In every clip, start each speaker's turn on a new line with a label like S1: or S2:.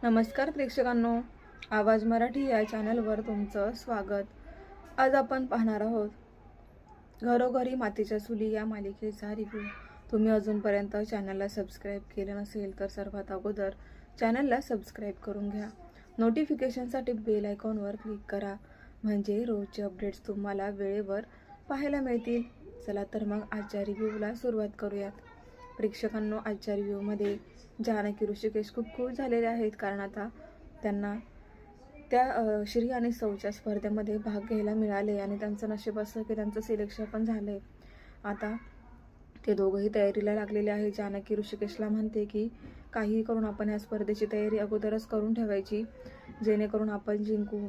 S1: नमस्कार प्रेक्षकांनो, आवाज मराठी या चॅनलवर तुमचं स्वागत। आज आपण पाहणार आहोत घरोघरी मातीच्या चुली या मालिकेचा रिव्ह्यू। तुम्ही अजूनपर्यंत चॅनलला सबस्क्राइब केले नसेल तर सर्वात अगोदर चॅनलला सबस्क्राइब करून घ्या। नोटिफिकेशनसाठी बेल आयकॉनवर क्लिक करा, म्हणजे रोजचे अपडेट्स तुम्हाला वेळेवर पाहायला मिळतील। चला तर मग आजच्या रिव्ह्यूला सुरुवात करूयात। प्रेक्षकांनो, आजच्या रिव्ह्यूमध्ये जानकी ऋषिकेश खूप खुश झालेले आहेत, कारण आता त्यांना त्या श्री आणि सौच्या स्पर्धेमध्ये भाग घ्यायला मिळाले आणि त्यांचं नशीब असं की त्यांचं सिलेक्शन पण झालंय। आता ते दोघंही तयारीला लागलेले आहे। जानकी ऋषिकेशला म्हणते की काही करून आपण या स्पर्धेची तयारी अगोदरच करून ठेवायची, जेणेकरून आपण जिंकू।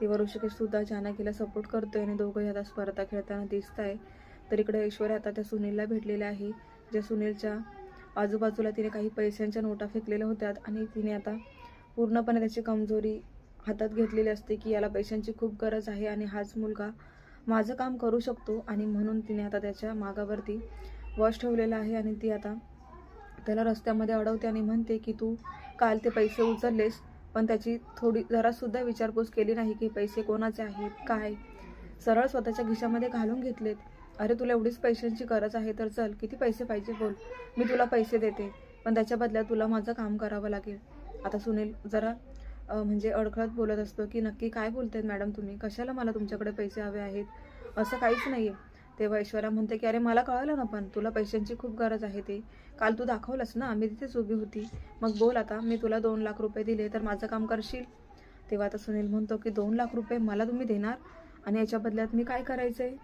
S1: तेव्हा ऋषिकेश सुद्धा जानकीला सपोर्ट करतोय आणि दोघंही आता स्पर्धा खेळताना दिसत आहे। तर इकडे ऐश्वर्या आता त्या सुनीलला भेटलेल्या आहे, ज्या सुनीलच्या आजूबाजूला तिने काही पैशांच्या नोटा फेकलेल्या होत्या आणि तिने आता पूर्णपणे त्याची कमजोरी हातात घेतलेली असते की याला पैशांची खूप गरज आहे आणि हाच मुलगा माझं काम करू शकतो, आणि म्हणून तिने आता त्याच्या मागावरती वॉच ठेवलेला आहे। आणि ती आता त्याला रस्त्यामध्ये अडवते आणि म्हणते की तू काल ते पैसे उचललेस, पण त्याची थोडी जरासुद्धा विचारपूस केली नाही की पैसे कोणाचे आहेत, काय सरळ स्वतःच्या खिशामध्ये घालून घेतलेत। अरे तुला एवढीच पैशांची गरज आहे तर चल, किती पैसे पाहिजे बोल, मी तुला पैसे देते, पण त्याच्या बदल्यात तुला माझं काम करावं लागेल। आता सुनील जरा म्हणजे अडखळत बोलत असतो की नक्की काय बोलतायत मॅडम तुम्ही, कशाला मला तुमच्याकडे पैसे हवे आहेत, असं काहीच नाहीये। तेव्हा ऐश्वर्या म्हणते की अरे मला कळलं ना, पण तुला पैशांची खूप गरज आहे, ते काल तू दाखवलंस ना, मी तिथेच उभी होती, मग बोल आता, मी तुला 2 लाख रुपये दिले तर माझं काम करशील? तेव्हा आता सुनील म्हणतो की 2 लाख रुपये मला तुम्ही देणार आणि याच्या बदल्यात मी काय करायचंय?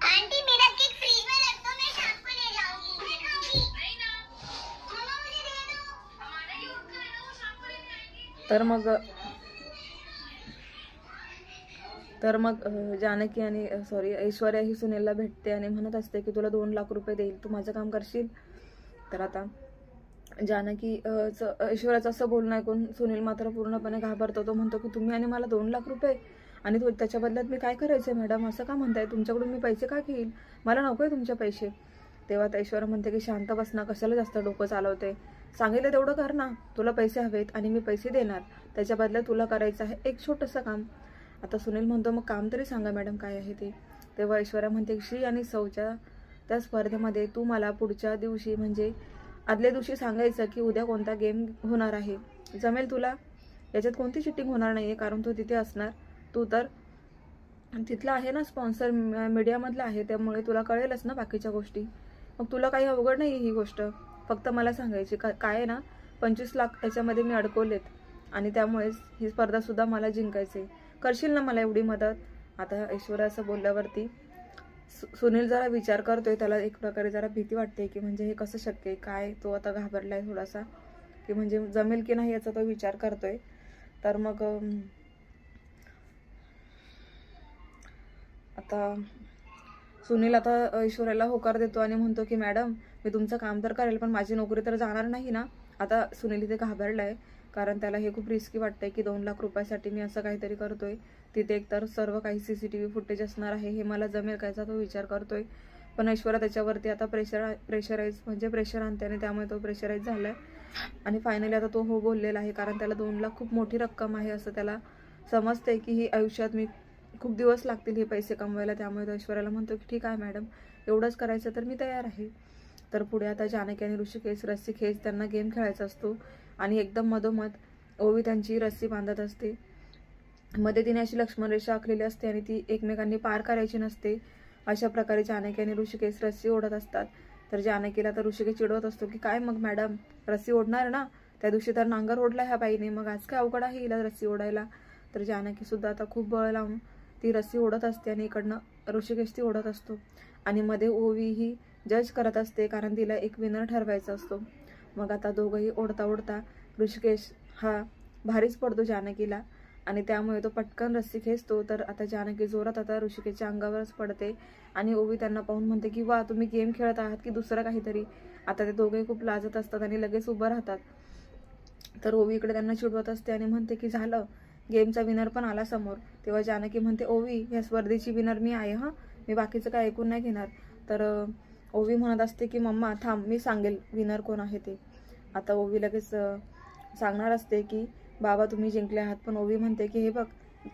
S2: आंटी मेरा केक फ्रीज में रख दो, मैं शाम को ले जाऊंगी। मैं खाऊंगी नहीं ना, मम्मा मुझे दे दो, हमारा ही उनका है ना, वो शाम को लेके आएंगे।
S1: तर मग जानकी आणि ऐश्वर्या ही सुनीलला भेटते आणि म्हणत असते की तुला 2 लाख रुपये देईल, तू माझं काम करशील? तर आता जानकी ऐश्वर्याचं असं बोलणं ऐकून सुनील मात्र पूर्णपणे घाबरतो। तो म्हणतो की तुम्ही आणि मला 2 लाख रुपये, आणि त्याच्या बदल्यात मी काय करायचंय मॅडम, असं का म्हणताय? तुमच्याकडून मी पैसे का घेईल, मला नकोय तुमचे पैसे। तेव्हा ऐश्वर्या म्हणते की शांत बस ना, कशाला जास्त डोकं चालवते, सांगितलं तेवढं कर ना, तुला पैसे हवेत आणि मी पैसे देणार, त्याच्या बदल्यात तुला करायचं आहे एक छोटंसं काम। आता सुनील म्हणतो मग काम तरी सांगा मॅडम काय आहे ते। तेव्हा ऐश्वर्या म्हणते श्री आणि सौच्या त्या स्पर्धेमध्ये तू मला पुढच्या दिवशी म्हणजे आदल्या दिवशी सांगायचं की उद्या कोणता गेम होणार आहे, जमेल तुला? याच्यात कोणती चिटिंग होणार नाहीये, कारण तू तिथे असणार, तू तर तिथला आहे ना, स्पॉन्सर मीडियामधला आहे, त्यामुळे तुला कळेलच ना बाकीच्या गोष्टी, मग तुला काही अवघड नाही ही गोष्ट, फक्त मला सांगायची काय आहे ना, 25 लाख याच्यामध्ये मी अडकवलेत आणि त्यामुळेच ही स्पर्धा सुद्धा मला जिंकायचे, करशील ना मला एवढी मदत? आता ऐश्वर्या असं बोलल्यावरती सुनील जरा विचार करतोय, त्याला एक प्रकारे जरा भीती वाटते की म्हणजे हे कसं शक्य आहे, काय तो आता घाबरलाय थोडासा की म्हणजे जमेल की नाही याचा तो विचार करतोय। तर मग आता सुनील आता ऐश्वर्याला होकार देतो आणि म्हणतो की मॅडम मी तुमचं काम तर करेल, पण माझी नोकरी तर जाणार नाही ना? आता सुनील इथे घाबरलाय, कारण त्याला हे खूप रिस्की वाटतंय की 2 लाख रुपयासाठी मी असं काहीतरी करतोय, तिथे एकतर सर्व काही CCTV फुटेज असणार आहे, हे मला जमेल कायचा तो विचार करतोय। पण ऐश्वर्या त्याच्यावरती आता प्रेशर आणते आणि त्यामुळे तो प्रेशराईज झालाय आणि फायनली आता तो हो बोललेला आहे, कारण त्याला 2 लाख खूप मोठी रक्कम आहे असं त्याला समजतंय की ही आयुष्यात मी खूप दिवस लागतील हे पैसे कमवायला। त्यामुळे तो ऐश्वर्याला म्हणतो की ठीक आहे मॅडम, एवढंच करायचं तर मी तयार आहे। तर पुढे आता जानकी आणि ऋषिकेश रस्सी खेच त्यांना गेम खेळायचा असतो आणि एकदम मधोमध ओवी त्यांची रस्सी बांधत असते, मध्ये तिने अशी लक्ष्मण रेषा आखलेली असते आणि ती एकमेकांनी पार करायची नसते। अशा प्रकारे जानकी आणि ऋषिकेश रस्सी ओढत असतात। तर जानकीला तर ऋषिकेश चिडवत असतो की काय मग मॅडम, रस्सी ओढणार ना, त्या दिवशी तर नांगर ओढला ह्या बाईने, मग आज काय अवघड आहे हिला रस्सी ओढायला? तर जानकी सुद्धा आता खूप बळ लावून ती रस्सी ओढत असते आणि इकडनं ऋषिकेश ती ओढत असतो आणि मध्ये ओवी ही जज करत असते, कारण तिला एक विनर ठरवायचा असतो। मग आता दोघंही ओढता ओढता ऋषिकेश हा भारीच पडतो जानकीला आणि त्यामुळे तो पटकन रस्सी खेचतो। तर आता जानकी जोरात आता ऋषिकेशच्या अंगावरच पडते आणि ओवी त्यांना पाहून म्हणते की वा, तुम्ही गेम खेळत आहात की दुसरं काहीतरी? आता ते दोघेही खूप लाजत असतात आणि लगेच उभं राहतात। तर ओवी इकडे त्यांना चिडवत असते आणि म्हणते की झालं, गेमचा विनर पण आला समोर। तेव्हा जानकी म्हणते ओवी, या स्पर्धेची विनर मी आहे, हां, मी बाकीचं काय ऐकून नाही घेणार। तर ओवी म्हणत असते की मम्मा थांब, मी सांगेल विनर कोण आहे ते. आता ओवी लगेच सांगणार असते की बाबा तुम्ही जिंकले आहात, पण ओवी म्हणते की हे बघ,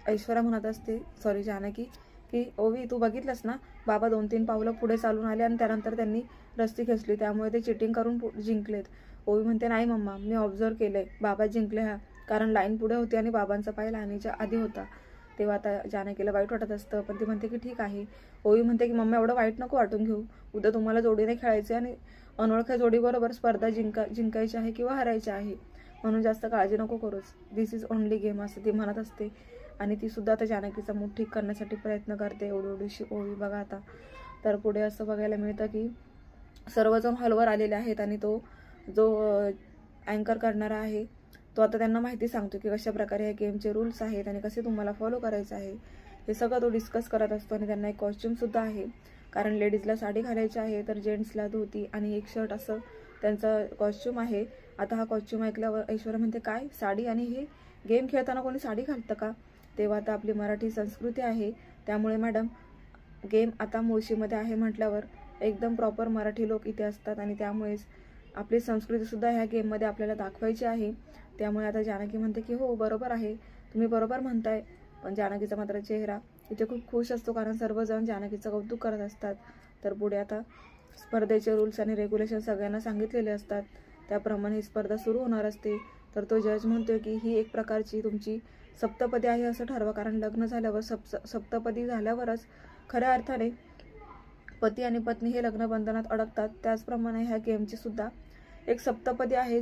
S1: ऐश्वर्या म्हणत असते, सॉरी जानकी, की ओवी तू बघितलंस ना, बाबा 2-3 पावलं पुढे चालून आले आणि त्यानंतर त्यांनी रस्ती खेचली, त्यामुळे ते चिटिंग करून जिंकलेत. ओवी म्हणते नाही मम्मा, मी ऑब्झर्व केलंय, बाबा जिंकले हा, कारण लाईन पुढे होती आणि बाबांचा पाय लाईनीच्या आधी होता. तेव्हा आता जानकीला वाईट वाटत असतं, पण ती म्हणते की ठीक आहे. ओवी म्हणते की मम्मा एवढं वाईट नको वाटून घेऊ, उद्या तुम्हाला जोडीने खेळायचे आणि अनोळख्या जोडीबरोबर स्पर्धा जिंकायची आहे किंवा हरायची आहे, म्हणून जास्त काळजी नको करूच, दिस इज ओनली गेम असं ती म्हणत असते. आणि ती सुद्धा आता जानकीचा मूड ठीक करण्यासाठी प्रयत्न करते. एवढीशी ओवी बघा आता. तर पुढे असं बघायला मिळतं की सर्वजण हॉलवर आलेले आहेत आणि तो जो अँकर करणारा आहे तो आता त्यांना माहिती सांगतो की कशा प्रकारे ह्या गेमचे रूल्स आहेत आणि कसे तुम्हाला फॉलो करायचं आहे, हे सगळं तो डिस्कस करत असतो. आणि त्यांना एक कॉस्ट्यूमसुद्धा आहे, कारण लेडीजला साडी घालायची आहे तर जेंट्सला धोती आणि एक शर्ट असं त्यांचा कॉस्ट्यूम आहे. आता हा कॉस्ट्यूम ऐकल्यावर ऐश्वर्या म्हणते काय साडी, आणि हे गेम खेळताना कोणी साडी घालतं का? तेव्हा आता आपली मराठी संस्कृती आहे, त्यामुळे मॅडम गेम आता मुळशीमध्ये आहे म्हटल्यावर एकदम प्रॉपर मराठी लोक इथे असतात आणि त्यामुळेच आपली संस्कृतीसुद्धा ह्या गेममध्ये आपल्याला दाखवायची आहे. त्यामुळे आता जानकी म्हणते की हो बरोबर आहे, तुम्ही बरोबर म्हणताय. पण जानकीचा मात्र चेहरा इथे खूप खुश असतो, कारण सर्वजण जानकीचं कौतुक करत असतात. तर पुढे आता स्पर्धेचे रूल्स आणि रेग्युलेशन सगळ्यांना सांगितलेले असतात, त्याप्रमाणे ही स्पर्धा सुरू होणार असते. तर तो जज म्हणतोय की ही एक प्रकारची तुमची सप्तपदी आहे असं ठरवा, कारण लग्न झाल्यावर सप्तपदी झाल्यावरच खऱ्या अर्थाने पती आणि पत्नी हे लग्न बंधनात अडकतात. त्याचप्रमाणे ह्या गेमची सुद्धा एक सप्तपदी आहे.